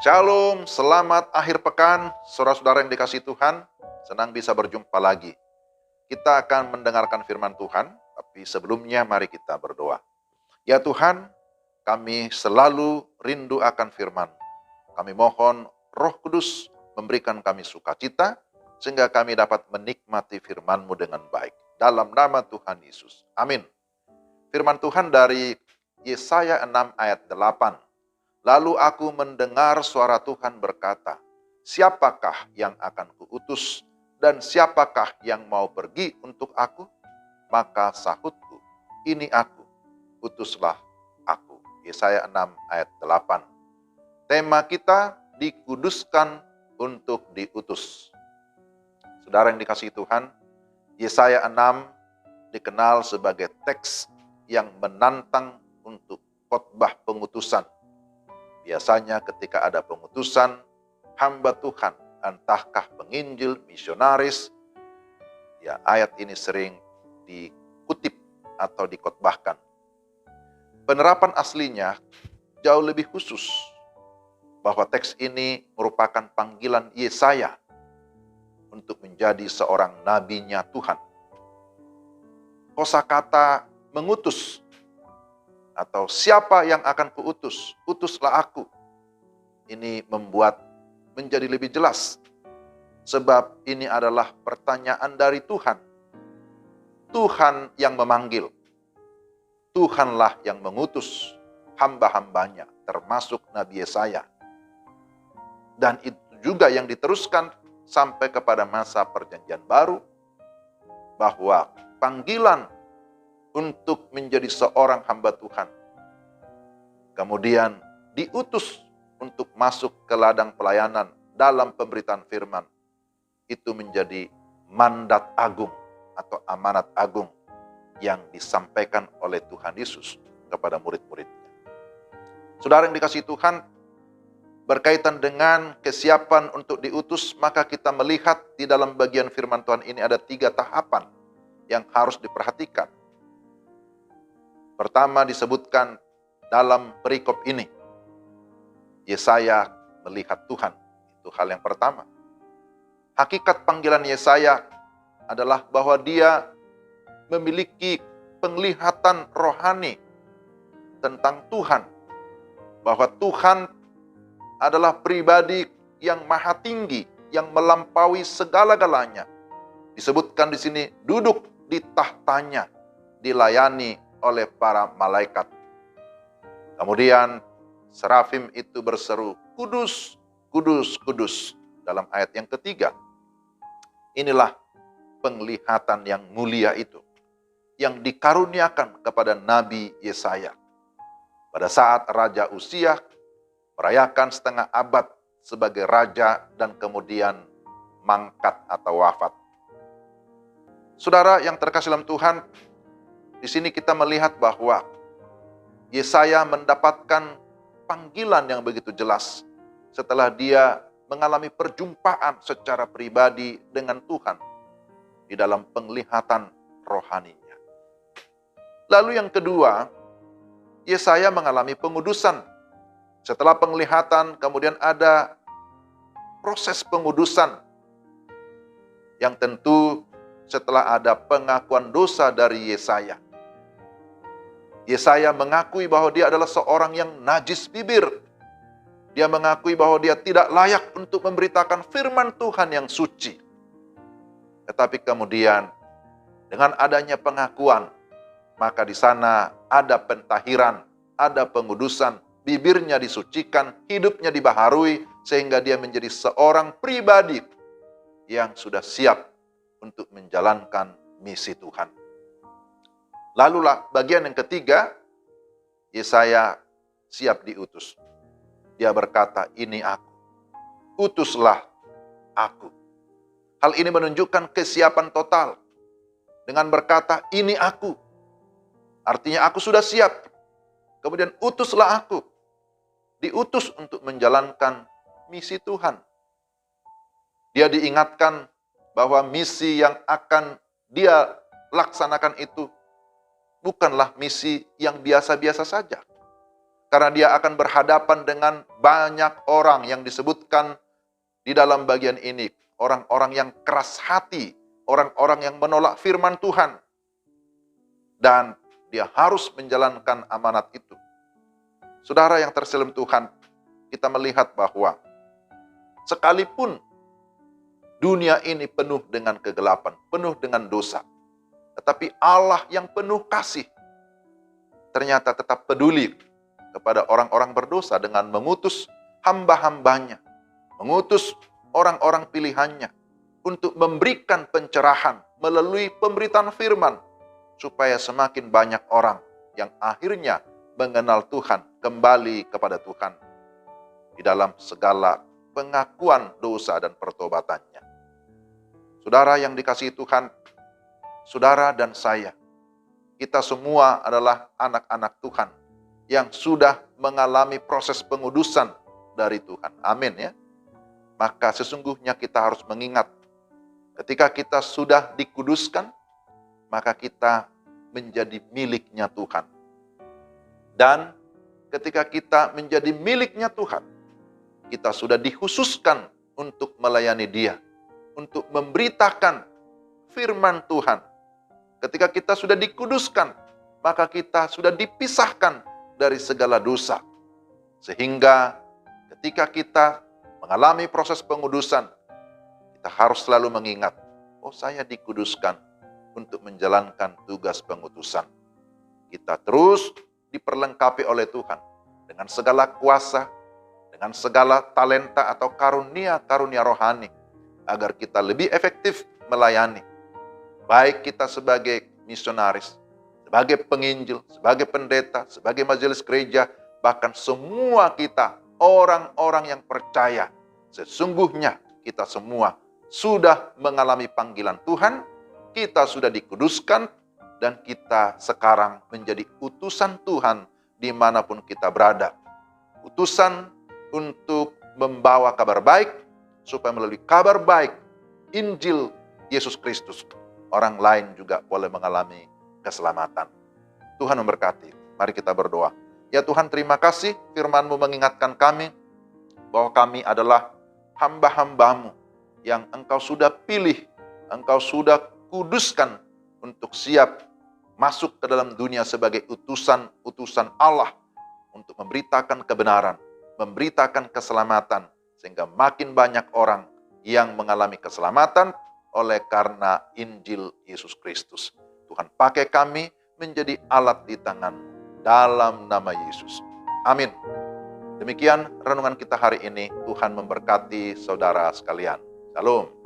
Shalom, selamat akhir pekan, saudara-saudara yang dikasihi Tuhan. Senang bisa berjumpa lagi. Kita akan mendengarkan firman Tuhan, tapi sebelumnya mari kita berdoa. Ya Tuhan, kami selalu rindu akan firman. Kami mohon Roh Kudus memberikan kami sukacita, sehingga kami dapat menikmati firman-Mu dengan baik. Dalam nama Tuhan Yesus. Amin. Firman Tuhan dari Yesaya 6 ayat 8. Lalu aku mendengar suara Tuhan berkata, siapakah yang akan kuutus dan siapakah yang mau pergi untuk aku? Maka sahutku, ini aku, utuslah aku. Yesaya 6 ayat 8. Tema kita, dikuduskan untuk diutus. Saudara yang dikasihi Tuhan, Yesaya 6 dikenal sebagai teks yang menantang untuk khotbah pengutusan. Biasanya ketika ada pengutusan, hamba Tuhan, entahkah penginjil, misionaris, ya ayat ini sering dikutip atau dikhotbahkan. Penerapan aslinya jauh lebih khusus, bahwa teks ini merupakan panggilan Yesaya untuk menjadi seorang nabinya Tuhan. Kosakata mengutus atau siapa yang akan kuutus, utuslah aku. Ini membuat menjadi lebih jelas. Sebab ini adalah pertanyaan dari Tuhan. Tuhan yang memanggil. Tuhanlah yang mengutus hamba-hambanya, termasuk Nabi Yesaya. Dan itu juga yang diteruskan sampai kepada masa perjanjian baru, bahwa panggilan untuk menjadi seorang hamba Tuhan, kemudian diutus untuk masuk ke ladang pelayanan dalam pemberitaan firman, itu menjadi mandat agung atau amanat agung yang disampaikan oleh Tuhan Yesus kepada murid-muridnya. Saudara yang dikasihi Tuhan, berkaitan dengan kesiapan untuk diutus, maka kita melihat di dalam bagian firman Tuhan ini ada 3 tahapan yang harus diperhatikan. Pertama disebutkan dalam perikop ini, Yesaya melihat Tuhan. Itu hal yang pertama. Hakikat panggilan Yesaya adalah bahwa dia memiliki penglihatan rohani tentang Tuhan. Bahwa Tuhan adalah pribadi yang maha tinggi, yang melampaui segala-galanya. Disebutkan di sini, duduk di tahtanya, dilayani oleh para malaikat. Kemudian serafim itu berseru, kudus, kudus, kudus. Dalam ayat yang ketiga. Inilah penglihatan yang mulia itu, yang dikaruniakan kepada Nabi Yesaya. Pada saat Raja Uzia merayakan setengah abad sebagai raja dan kemudian mangkat atau wafat. Saudara yang terkasih dalam Tuhan, di sini kita melihat bahwa Yesaya mendapatkan panggilan yang begitu jelas setelah dia mengalami perjumpaan secara pribadi dengan Tuhan di dalam penglihatan rohaninya. Lalu yang kedua, Yesaya mengalami pengudusan. Setelah penglihatan, kemudian ada proses pengudusan yang tentu setelah ada pengakuan dosa dari Yesaya. Yesaya mengakui bahwa dia adalah seorang yang najis bibir. Dia mengakui bahwa dia tidak layak untuk memberitakan firman Tuhan yang suci. Tetapi kemudian dengan adanya pengakuan, maka di sana ada pentahiran, ada pengudusan, bibirnya disucikan, hidupnya dibaharui, sehingga dia menjadi seorang pribadi yang sudah siap untuk menjalankan misi Tuhan. Lalulah bagian yang ketiga, Yesaya siap diutus. Dia berkata, ini aku, utuslah aku. Hal ini menunjukkan kesiapan total. Dengan berkata, ini aku. Artinya aku sudah siap. Kemudian utuslah aku. Diutus untuk menjalankan misi Tuhan. Dia diingatkan bahwa misi yang akan dia laksanakan itu bukanlah misi yang biasa-biasa saja. Karena dia akan berhadapan dengan banyak orang yang disebutkan di dalam bagian ini. Orang-orang yang keras hati, orang-orang yang menolak firman Tuhan. Dan dia harus menjalankan amanat itu. Saudara yang terselim Tuhan, kita melihat bahwa sekalipun dunia ini penuh dengan kegelapan, penuh dengan dosa, tetapi Allah yang penuh kasih ternyata tetap peduli kepada orang-orang berdosa dengan mengutus hamba-hambanya, mengutus orang-orang pilihannya untuk memberikan pencerahan melalui pemberitaan firman, supaya semakin banyak orang yang akhirnya mengenal Tuhan, kembali kepada Tuhan di dalam segala pengakuan dosa dan pertobatannya. Saudara yang dikasihi Tuhan, saudara dan saya, kita semua adalah anak-anak Tuhan yang sudah mengalami proses pengudusan dari Tuhan. Amin ya. Maka sesungguhnya kita harus mengingat, ketika kita sudah dikuduskan, maka kita menjadi miliknya Tuhan. Dan ketika kita menjadi miliknya Tuhan, kita sudah dikhususkan untuk melayani Dia, untuk memberitakan firman Tuhan. Ketika kita sudah dikuduskan, maka kita sudah dipisahkan dari segala dosa. Sehingga ketika kita mengalami proses pengudusan, kita harus selalu mengingat, oh saya dikuduskan untuk menjalankan tugas pengutusan. Kita terus diperlengkapi oleh Tuhan dengan segala kuasa, dengan segala talenta atau karunia-karunia rohani, agar kita lebih efektif melayani. Baik kita sebagai misionaris, sebagai penginjil, sebagai pendeta, sebagai majelis gereja, bahkan semua kita orang-orang yang percaya, sesungguhnya kita semua sudah mengalami panggilan Tuhan, kita sudah dikuduskan, dan kita sekarang menjadi utusan Tuhan dimanapun kita berada. Utusan untuk membawa kabar baik, supaya melalui kabar baik Injil Yesus Kristus, orang lain juga boleh mengalami keselamatan. Tuhan memberkati. Mari kita berdoa. Ya Tuhan, terima kasih firman-Mu mengingatkan kami bahwa kami adalah hamba-hamba-Mu yang Engkau sudah pilih, Engkau sudah kuduskan untuk siap masuk ke dalam dunia sebagai utusan-utusan Allah untuk memberitakan kebenaran, memberitakan keselamatan, sehingga makin banyak orang yang mengalami keselamatan oleh karena Injil Yesus Kristus. Tuhan, pakai kami menjadi alat di tangan dalam nama Yesus. Amin. Demikian renungan kita hari ini. Tuhan memberkati saudara sekalian. Shalom.